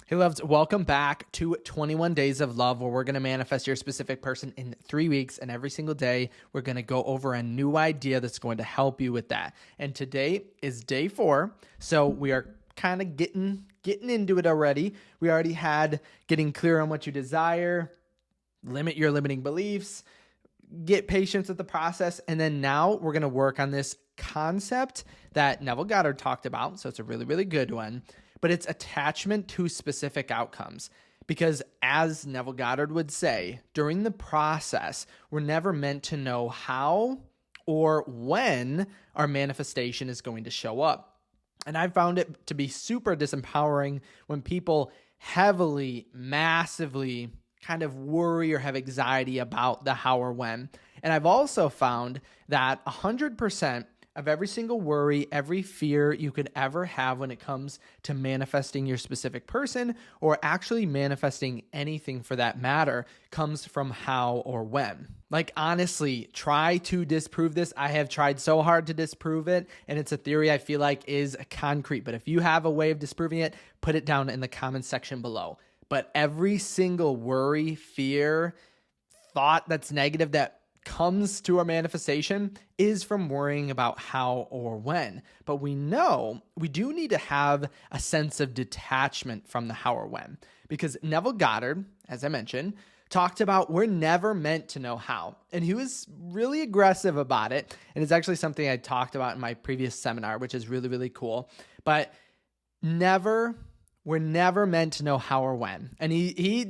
Hey, loves, welcome back to 21 Days of Love, where we're going to manifest your specific person in 3 weeks. And every single day, we're going to go over a new idea that's going to help you with that. And today is day 4. So we are kind of getting into it already. We already had getting clear on what you desire, limit your limiting beliefs, get patience with the process. And then now we're going to work on this concept that Neville Goddard talked about. So it's a really, really good one. But it's attachment to specific outcomes. Because as Neville Goddard would say, during the process, we're never meant to know how or when our manifestation is going to show up. And I found it to be super disempowering when people heavily, massively kind of worry or have anxiety about the how or when. And I've also found that 100% of every single worry, every fear you could ever have when it comes to manifesting your specific person or actually manifesting anything for that matter comes from how or when. Like, honestly, try to disprove this. I have tried so hard to disprove it, and it's a theory I feel like is concrete. But if you have a way of disproving it, put it down in the comments section below. But every single worry, fear, thought that's negative that comes to our manifestation is from worrying about how or when. But we know we do need to have a sense of detachment from the how or when, because Neville Goddard, as I mentioned, talked about we're never meant to know how. And he was really aggressive about it. And it's actually something I talked about in my previous seminar, which is really, really cool. But we're never meant to know how or when. And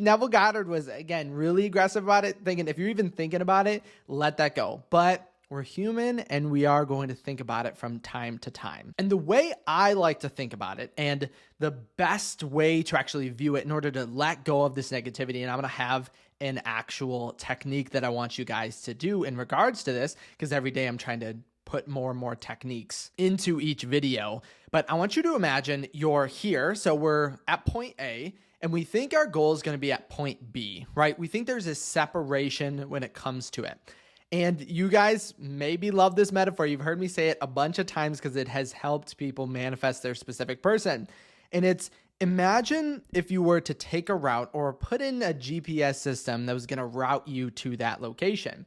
Neville Goddard was, again, really aggressive about it, thinking if you're even thinking about it, let that go. But we're human and we are going to think about it from time to time. And the way I like to think about it, and the best way to actually view it in order to let go of this negativity, and I'm going to have an actual technique that I want you guys to do in regards to this, because every day I'm trying to put more and more techniques into each video. But I want you to imagine you're here. So we're at point A and we think our goal is going to be at point B, right? We think there's a separation when it comes to it. And you guys maybe love this metaphor. You've heard me say it a bunch of times because it has helped people manifest their specific person. And it's, imagine if you were to take a route or put in a GPS system that was going to route you to that location.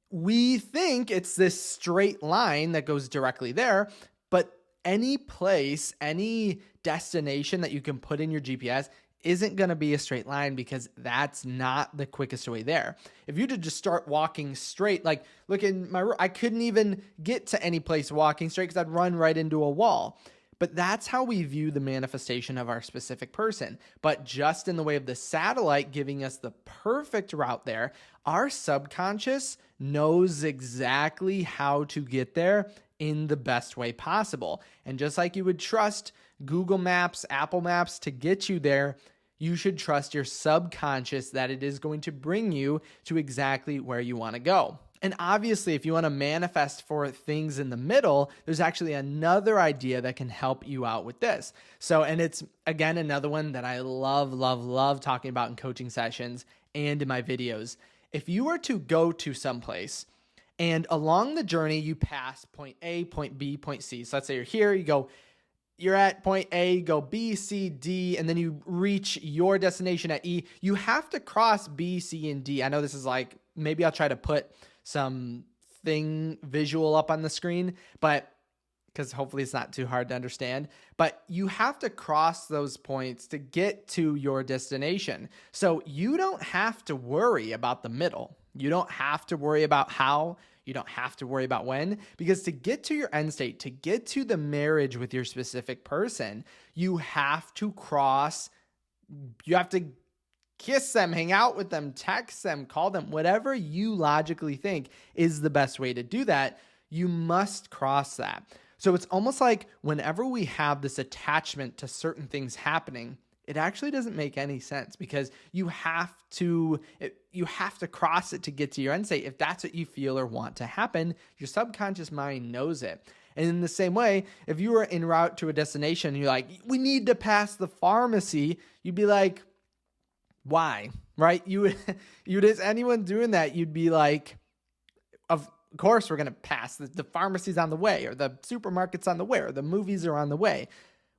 We think it's this straight line that goes directly there, but any place, any destination that you can put in your GPS isn't going to be a straight line, because that's not the quickest way there. If you just start walking straight, like look in my room, I couldn't even get to any place walking straight because I'd run right into a wall. But that's how we view the manifestation of our specific person. But just in the way of the satellite giving us the perfect route there, our subconscious knows exactly how to get there in the best way possible. And just like you would trust Google Maps, Apple Maps to get you there, you should trust your subconscious that it is going to bring you to exactly where you want to go. And obviously, if you want to manifest for things in the middle, there's actually another idea that can help you out with this. So, and it's, again, another one that I love talking about in coaching sessions and in my videos. If you were to go to someplace and along the journey, you pass point A, point B, point C. So let's say you're here, you're at point A, go B, C, D, and then you reach your destination at E. You have to cross B, C, and D. I know this is like, maybe I'll try to put something visual up on the screen, but because hopefully it's not too hard to understand, but you have to cross those points to get to your destination. So you don't have to worry about the middle. You don't have to worry about how, you don't have to worry about when, because to get to your end state, to get to the marriage with your specific person, you have to kiss them, hang out with them, text them, call them, whatever you logically think is the best way to do that, you must cross that. So it's almost like whenever we have this attachment to certain things happening, it actually doesn't make any sense, because you have to cross it to get to your end state. If that's what you feel or want to happen, your subconscious mind knows it. And in the same way, if you were en route to a destination and you're like, we need to pass the pharmacy, you'd be like, why? Right? You would, as anyone doing that, you'd be like, of course we're going to pass. The pharmacy's on the way, or the supermarket's on the way, or the movies are on the way.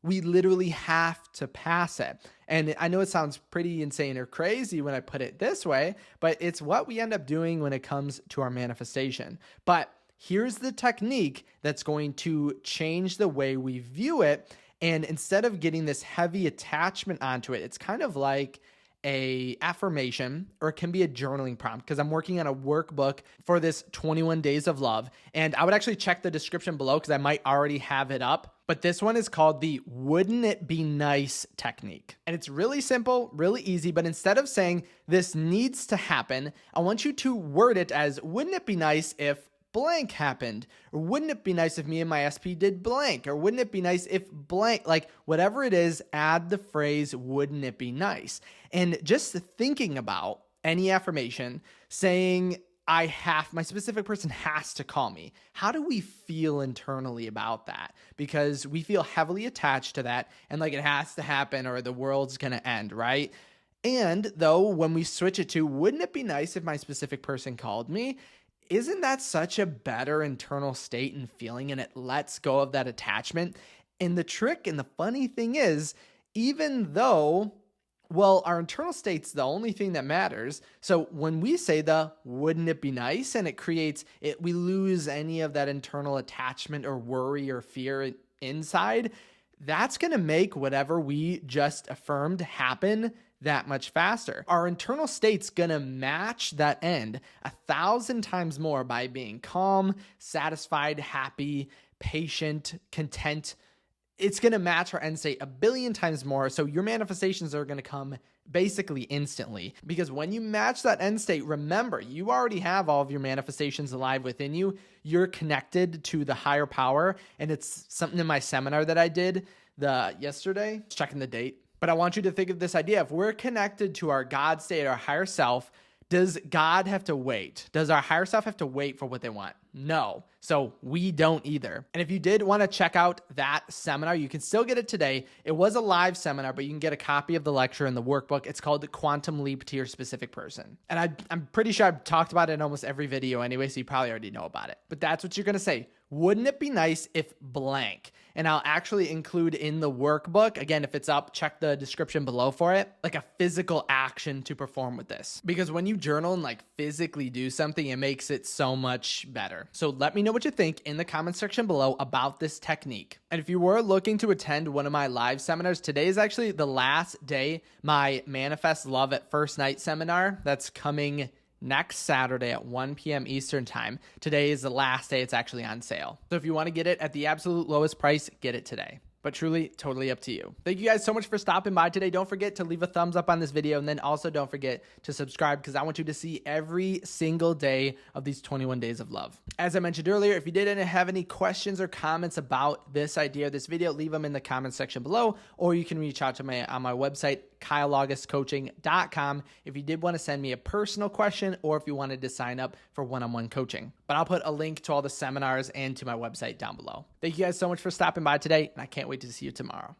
We literally have to pass it. And I know it sounds pretty insane or crazy when I put it this way, but it's what we end up doing when it comes to our manifestation. But here's the technique that's going to change the way we view it. And instead of getting this heavy attachment onto it, it's kind of like a affirmation, or it can be a journaling prompt, because I'm working on a workbook for this 21 days of love. And I would actually check the description below because I might already have it up. But this one is called the "Wouldn't It Be Nice" technique. And it's really simple, really easy. But instead of saying this needs to happen, I want you to word it as, wouldn't it be nice if blank happened? Or wouldn't it be nice if me and my SP did blank? Or wouldn't it be nice if blank? Like whatever it is, add the phrase, wouldn't it be nice? And just thinking about any affirmation saying, my specific person has to call me. How do we feel internally about that? Because we feel heavily attached to that and like it has to happen or the world's going to end, right? And though when we switch it to, wouldn't it be nice if my specific person called me? Isn't that such a better internal state and feeling, and it lets go of that attachment? And the trick and the funny thing is, even though, well, our internal state's the only thing that matters. So when we say the wouldn't it be nice, and it creates it, we lose any of that internal attachment or worry or fear inside. That's going to make whatever we just affirmed happen that much faster. Our internal state's gonna match that end 1,000 times more by being calm, satisfied, happy, patient, content. It's gonna match our end state 1 billion times more. So your manifestations are gonna come basically instantly, because when you match that end state, remember, you already have all of your manifestations alive within you. You're connected to the higher power. And it's something in my seminar that I did yesterday, checking the date. But I want you to think of this idea. If we're connected to our God state, our higher self, does God have to wait? Does our higher self have to wait for what they want? No. So we don't either. And if you did want to check out that seminar, you can still get it today. It was a live seminar, but you can get a copy of the lecture and the workbook. It's called the Quantum Leap to Your Specific Person. And I'm pretty sure I've talked about it in almost every video anyway, so you probably already know about it. But that's what you're going to say. Wouldn't it be nice if blank? And I'll actually include in the workbook, again, if it's up, check the description below for it, like a physical action to perform with this. Because when you journal and like physically do something, it makes it so much better. So let me know what you think in the comment section below about this technique. And if you were looking to attend one of my live seminars, today is actually the last day, my Manifest Love at First Night seminar that's coming next Saturday at 1 p.m. Eastern time. Today is the last day it's actually on sale. So if you want to get it at the absolute lowest price, get it today. But truly, totally up to you. Thank you guys so much for stopping by today. Don't forget to leave a thumbs up on this video, and then also don't forget to subscribe, because I want you to see every single day of these 21 days of love. As I mentioned earlier, if you didn't have any questions or comments about this idea, this video, leave them in the comment section below, or you can reach out to me on my website, kyleaugustcoaching.com, if you did want to send me a personal question or if you wanted to sign up for one-on-one coaching. But I'll put a link to all the seminars and to my website down below. Thank you guys so much for stopping by today, and I can't wait to see you tomorrow.